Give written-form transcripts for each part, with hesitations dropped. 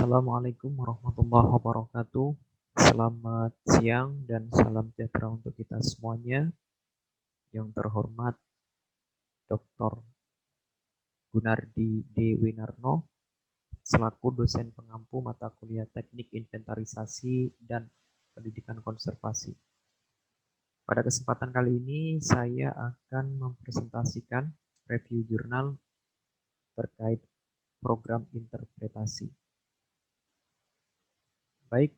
Assalamualaikum warahmatullahi wabarakatuh. Selamat siang dan salam sejahtera untuk kita semuanya. Yang terhormat Dr. Gunardi D. Winarno, selaku dosen pengampu mata kuliah Teknik Inventarisasi dan Pendidikan Konservasi. Pada kesempatan kali ini, saya akan mempresentasikan review jurnal terkait program interpretasi. Baik,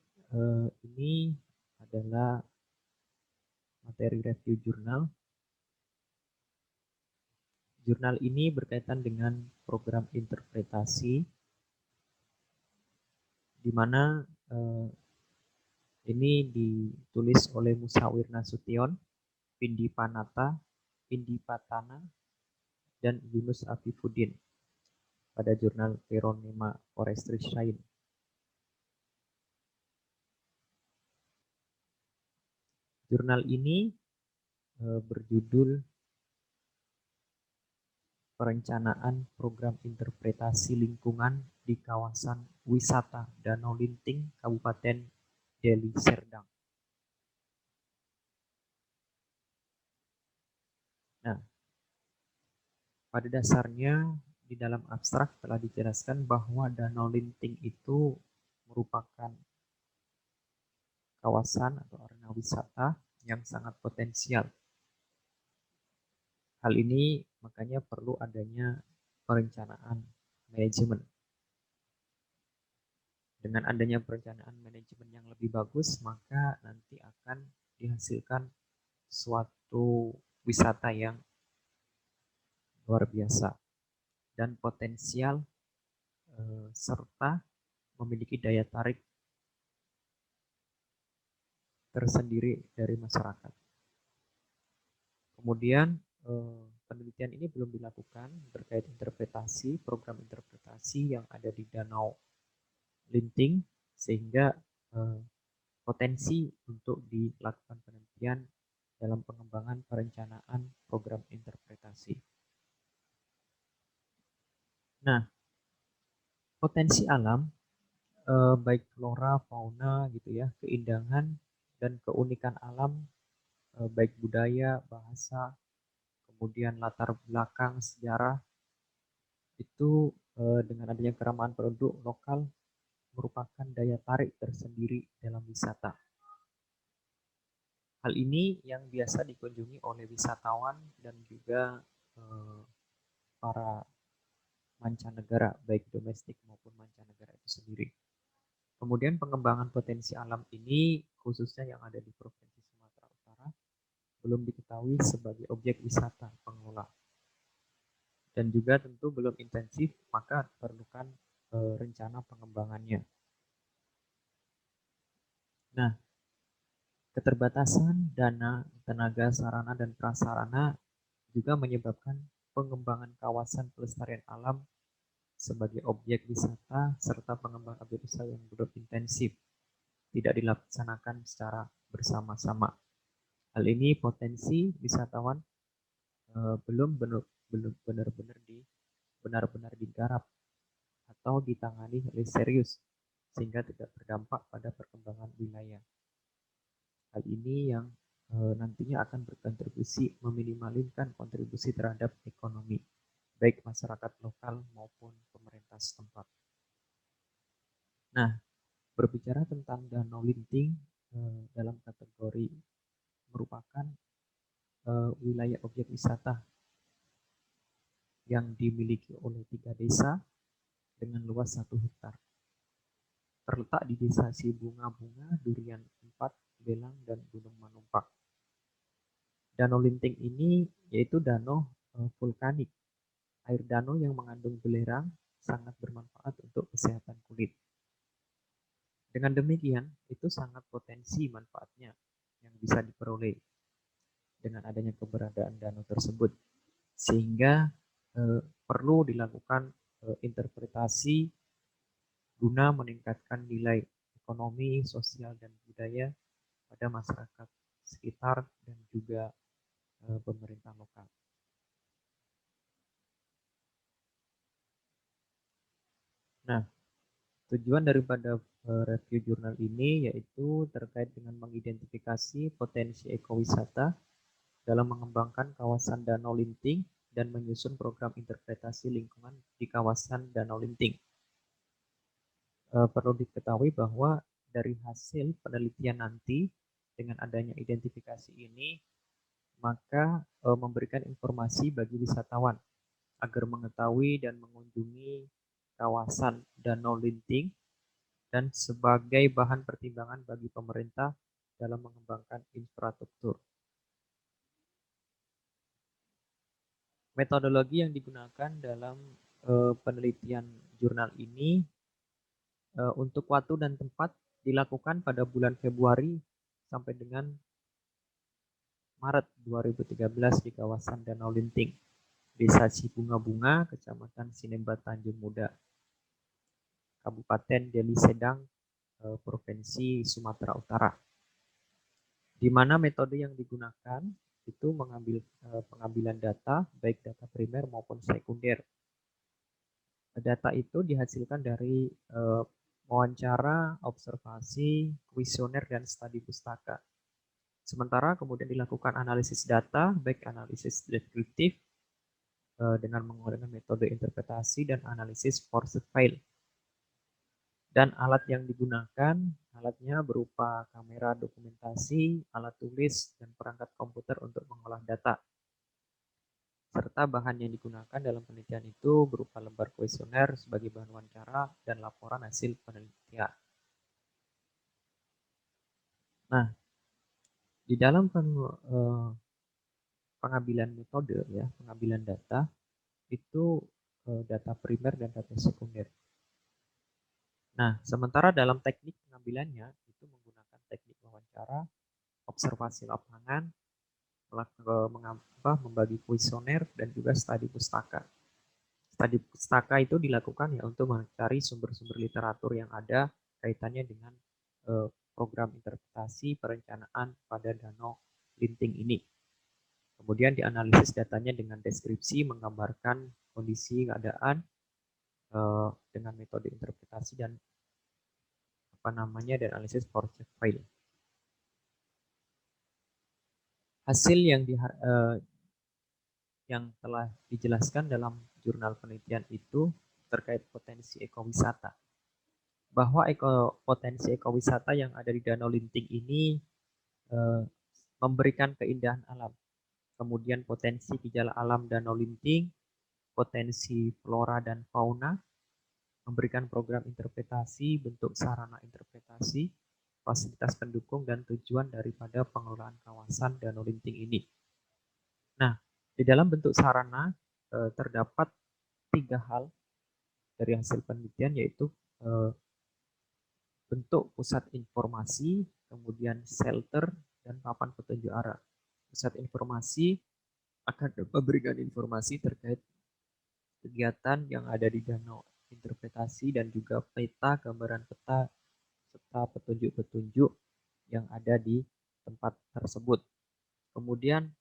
ini adalah materi review jurnal. Jurnal ini berkaitan dengan program interpretasi, di mana ini ditulis oleh Musawir Nasution, Pindi Panata, Pindi Patana, dan Yunus Afifuddin pada jurnal Peronema Forestry Science. Jurnal ini berjudul Perencanaan Program Interpretasi Lingkungan di Kawasan Wisata Danau Linting, Kabupaten Deli Serdang. Nah, pada dasarnya di dalam abstrak telah dijelaskan bahwa Danau Linting itu merupakan kawasan atau arena wisata yang sangat potensial. Hal ini makanya perlu adanya perencanaan manajemen. Dengan adanya perencanaan manajemen yang lebih bagus, maka nanti akan dihasilkan suatu wisata yang luar biasa dan potensial serta memiliki daya tarik tersendiri dari masyarakat. Kemudian penelitian ini belum dilakukan terkait interpretasi, program interpretasi yang ada di Danau Linting, sehingga potensi untuk dilakukan penelitian dalam pengembangan perencanaan program interpretasi. Nah, potensi alam, baik flora, fauna, gitu ya, keindahan dan keunikan alam, baik budaya, bahasa, kemudian latar belakang sejarah, itu dengan adanya keramahan penduduk lokal merupakan daya tarik tersendiri dalam wisata. Hal ini yang biasa dikunjungi oleh wisatawan dan juga para mancanegara, baik domestik maupun mancanegara itu sendiri. Kemudian pengembangan potensi alam ini, khususnya yang ada di Provinsi Sumatera Utara, belum diketahui sebagai objek wisata pengelola. Dan juga tentu belum intensif, maka diperlukan rencana pengembangannya. Nah, keterbatasan dana, tenaga, sarana, dan prasarana juga menyebabkan pengembangan kawasan pelestarian alam sebagai objek wisata serta pengembangan objek wisata yang belum intensif, tidak dilaksanakan secara bersama-sama. Hal ini potensi wisatawan belum benar-benar digarap atau ditangani oleh serius, sehingga tidak berdampak pada perkembangan wilayah. Hal ini yang nantinya akan berkontribusi meminimalkan kontribusi terhadap ekonomi, baik masyarakat lokal maupun pemerintah setempat. Nah, berbicara tentang Danau Linting dalam kategori merupakan wilayah objek wisata yang dimiliki oleh 3 desa dengan luas 1 hektar. Terletak di desa Sibunga-Bunga, Durian 4, Belang, dan Gunung Manumpak. Danau Linting ini yaitu danau vulkanik. Air danau yang mengandung belerang sangat bermanfaat untuk kesehatan kulit. Dengan demikian, itu sangat potensi manfaatnya yang bisa diperoleh dengan adanya keberadaan danau tersebut. Sehingga perlu dilakukan interpretasi guna meningkatkan nilai ekonomi, sosial, dan budaya pada masyarakat sekitar dan juga pemerintah lokal. Nah, Tujuan daripada review jurnal ini yaitu terkait dengan mengidentifikasi potensi ekowisata dalam mengembangkan kawasan Danau Linting dan menyusun program interpretasi lingkungan di kawasan Danau Linting. Perlu diketahui bahwa dari hasil penelitian nanti dengan adanya identifikasi ini maka memberikan informasi bagi wisatawan agar mengetahui dan mengunjungi kawasan Danau Linting dan sebagai bahan pertimbangan bagi pemerintah dalam mengembangkan infrastruktur. Metodologi yang digunakan dalam penelitian jurnal ini untuk waktu dan tempat dilakukan pada bulan Februari sampai dengan Maret 2013 di kawasan Danau Linting, Desa Cibunga-Bunga, Kecamatan Sinemba Tanjung Muda, Kabupaten Deli Serdang, Provinsi Sumatera Utara. Di mana metode yang digunakan itu mengambil pengambilan data, baik data primer maupun sekunder. Data itu dihasilkan dari wawancara, observasi, kuesioner, dan studi pustaka. Sementara kemudian dilakukan analisis data, baik analisis deskriptif dengan menggunakan metode interpretasi dan analisis force file. Dan alat yang digunakan, alatnya berupa kamera dokumentasi, alat tulis, dan perangkat komputer untuk mengolah data. Serta bahan yang digunakan dalam penelitian itu berupa lembar kuesioner sebagai bahan wawancara dan laporan hasil penelitian. Nah, di dalam pengambilan metode, ya, pengambilan data, itu data primer dan data sekunder. Nah, sementara dalam teknik pengambilannya itu menggunakan teknik wawancara, observasi lapangan, membagi kuesioner, dan juga studi pustaka. Studi pustaka itu dilakukan ya untuk mencari sumber-sumber literatur yang ada kaitannya dengan program interpretasi perencanaan pada Danau Linting ini. Kemudian dianalisis datanya dengan deskripsi menggambarkan kondisi keadaan dengan metode interpretasi dan dan analisis force file. Hasil yang telah dijelaskan dalam jurnal penelitian itu terkait potensi ekowisata. Bahwa potensi ekowisata yang ada di Danau Linting ini memberikan keindahan alam. Kemudian potensi gejala alam Danau Linting, potensi flora dan fauna, memberikan program interpretasi, bentuk sarana interpretasi, fasilitas pendukung, dan tujuan daripada pengelolaan kawasan Danau Linting ini. Nah, di dalam bentuk sarana terdapat 3 hal dari hasil penelitian, yaitu bentuk pusat informasi, kemudian shelter, dan papan petunjuk arah. Pusat informasi akan memberikan informasi terkait kegiatan yang ada di danau, interpretasi, dan juga peta, gambaran peta, serta petunjuk-petunjuk yang ada di tempat tersebut. Kemudian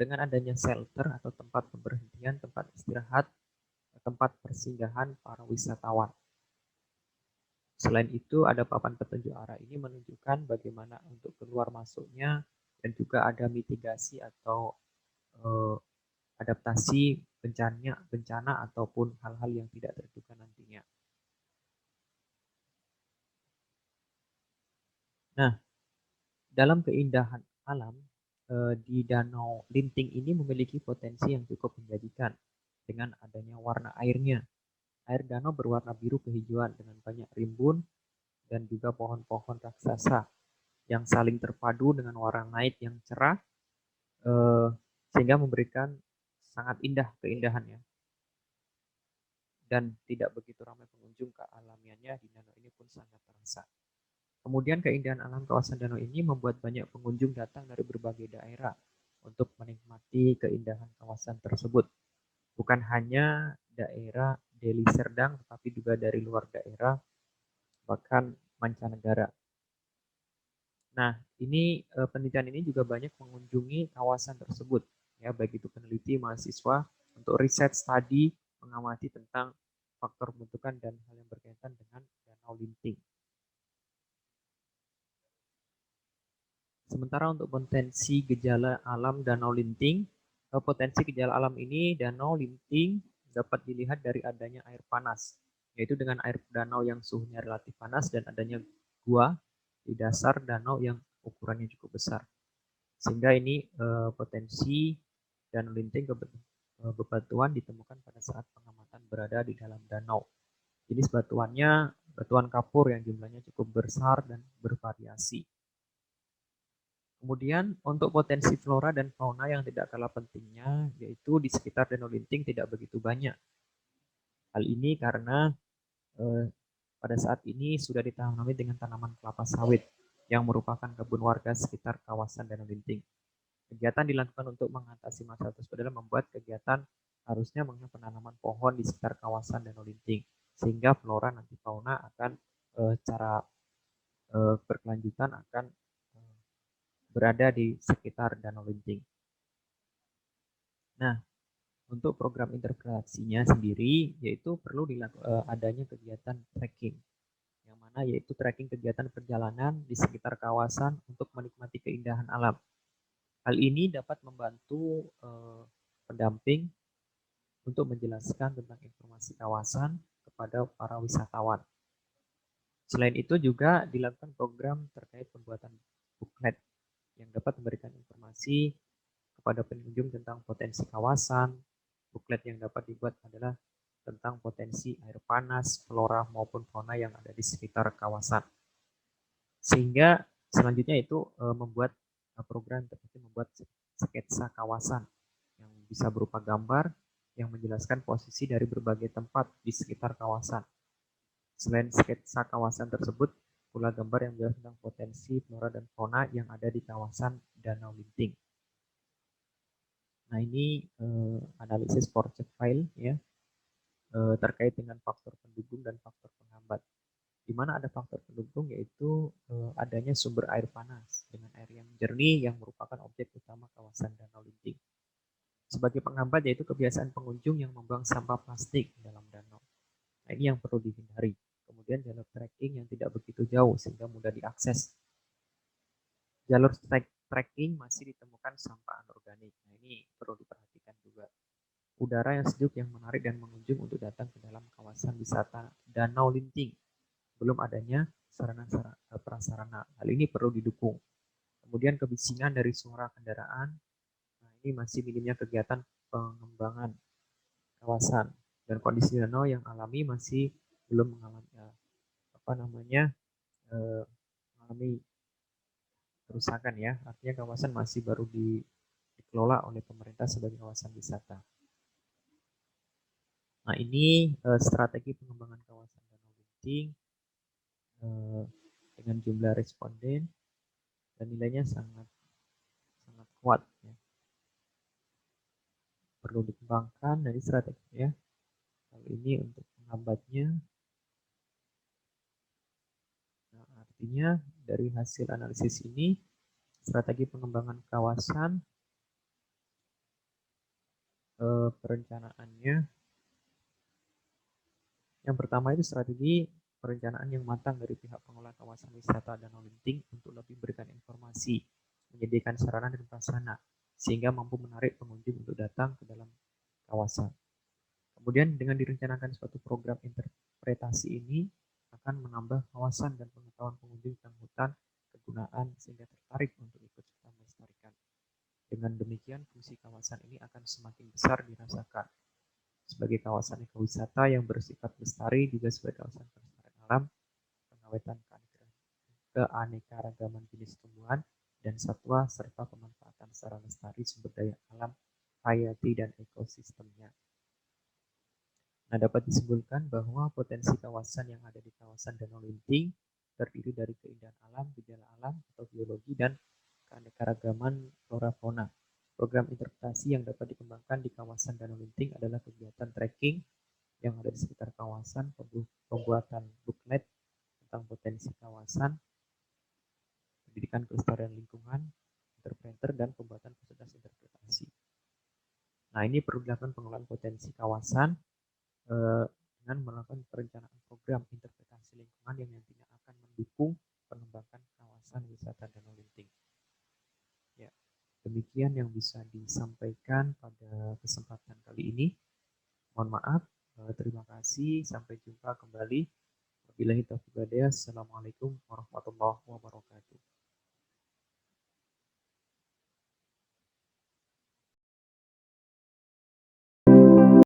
dengan adanya shelter atau tempat pemberhentian, tempat istirahat, tempat persinggahan para wisatawan. Selain itu, ada papan petunjuk arah ini menunjukkan bagaimana untuk keluar masuknya, dan juga ada mitigasi atau adaptasi bencana ataupun hal-hal yang tidak terduga nantinya. Nah, dalam keindahan alam, di Danau Linting ini memiliki potensi yang cukup menjanjikan dengan adanya warna airnya. Air danau berwarna biru kehijauan dengan banyak rimbun dan juga pohon-pohon raksasa yang saling terpadu dengan warna night yang cerah, sehingga memberikan sangat indah keindahannya. Dan tidak begitu ramai pengunjung, kealamiannya di danau ini pun sangat terasa. Kemudian keindahan alam kawasan danau ini membuat banyak pengunjung datang dari berbagai daerah untuk menikmati keindahan kawasan tersebut. Bukan hanya daerah Deli Serdang, tetapi juga dari luar daerah, bahkan mancanegara. Nah, ini penelitian ini juga banyak mengunjungi kawasan tersebut, ya, baik itu peneliti, mahasiswa, untuk riset, studi, mengamati tentang faktor pembentukan dan hal yang berkaitan dengan danau linting. Sementara untuk potensi gejala alam danau linting, potensi gejala alam ini danau linting dapat dilihat dari adanya air panas, yaitu dengan air danau yang suhunya relatif panas dan adanya gua di dasar danau yang ukurannya cukup besar. Sehingga ini potensi danau linting bebatuan ditemukan pada saat pengamatan berada di dalam danau. Jenis batuannya batuan kapur yang jumlahnya cukup besar dan bervariasi. Kemudian untuk potensi flora dan fauna yang tidak kalah pentingnya, yaitu di sekitar danau linting tidak begitu banyak. Hal ini karena pada saat ini sudah ditanami dengan tanaman kelapa sawit yang merupakan kebun warga sekitar kawasan danau linting. Kegiatan dilakukan untuk mengatasi masalah tersebut adalah membuat kegiatan harusnya mengenai penanaman pohon di sekitar kawasan danau linting, sehingga flora nanti fauna akan secara berkelanjutan akan berada di sekitar danau linting. Nah, untuk program interpretasinya sendiri, yaitu perlu adanya kegiatan trekking, yang mana yaitu trekking kegiatan perjalanan di sekitar kawasan untuk menikmati keindahan alam. Hal ini dapat membantu pendamping untuk menjelaskan tentang informasi kawasan kepada para wisatawan. Selain itu juga dilakukan program terkait pembuatan booklet yang dapat memberikan informasi kepada pengunjung tentang potensi kawasan. Booklet yang dapat dibuat adalah tentang potensi air panas, flora maupun fauna yang ada di sekitar kawasan. Sehingga selanjutnya itu membuat program seperti membuat sketsa kawasan yang bisa berupa gambar yang menjelaskan posisi dari berbagai tempat di sekitar kawasan. Selain sketsa kawasan tersebut, pula gambar yang menjelaskan tentang potensi flora dan fauna yang ada di kawasan Danau Linting. Nah, ini analisis project file ya terkait dengan faktor pendukung dan faktor penghambat. Di mana ada faktor pendukung yaitu adanya sumber air panas dengan air yang jernih yang merupakan objek utama kawasan Danau Linting. Sebagai penghambat yaitu kebiasaan pengunjung yang membuang sampah plastik dalam danau. Nah, ini yang perlu dihindari. Kemudian jalur trekking yang tidak begitu jauh sehingga mudah diakses. Jalur trekking masih ditemukan sampah anorganik. Nah, ini perlu diperhatikan juga. Udara yang sejuk yang menarik dan mengunjung untuk datang ke dalam kawasan wisata Danau Linting. Belum adanya sarana-prasarana. Hal ini perlu didukung. Kemudian kebisingan dari suara kendaraan. Nah, ini masih minimnya kegiatan pengembangan kawasan dan kondisi danau yang alami masih belum mengalami mengalami kerusakan ya. Artinya kawasan masih baru dikelola oleh pemerintah sebagai kawasan wisata. Nah, ini strategi pengembangan kawasan Danau Linting dengan jumlah responden dan nilainya sangat kuat ya. Perlu dikembangkan dari strategi ya. Hal ini untuk menghambatnya. Nah, artinya dari hasil analisis ini strategi pengembangan kawasan perencanaannya yang pertama itu strategi perencanaan yang matang dari pihak pengelola kawasan wisata Danau Linting untuk lebih memberikan informasi, menyediakan sarana dan prasarana sehingga mampu menarik pengunjung untuk datang ke dalam kawasan. Kemudian dengan direncanakan suatu program interpretasi ini akan menambah kawasan dan pengetahuan pengunjung tentang hutan kegunaan sehingga tertarik untuk ikut serta melestarikan. Dengan demikian fungsi kawasan ini akan semakin besar dirasakan sebagai kawasan ekowisata yang bersifat lestari, juga sebagai kawasan pelestarian alam, pengawetan keanekaragaman jenis tumbuhan dan satwa, serta pemanfaatan secara lestari sumber daya alam, hayati, dan ekosistemnya. Nah, dapat disimpulkan bahwa potensi kawasan yang ada di kawasan Danau Linting terdiri dari keindahan alam, gejala alam atau biologi, dan keanekaragaman flora fauna. Program interpretasi yang dapat dikembangkan di kawasan Danau Linting adalah kegiatan trekking yang ada di sekitar kawasan, pembuatan booklet tentang potensi kawasan, pendidikan kelestarian lingkungan, interpreter, dan pembuatan konsultasi interpretasi. Nah, ini perlu dilakukan pengelolaan potensi kawasan dengan dengan melakukan perencanaan program interpretasi lingkungan yang nantinya akan mendukung pengembangan kawasan wisata Danau Linting. Ya, demikian yang bisa disampaikan pada kesempatan kali ini. Mohon maaf, terima kasih, sampai jumpa kembali. Wabillahi taufiq wal hidayah. Assalamualaikum warahmatullahi wabarakatuh.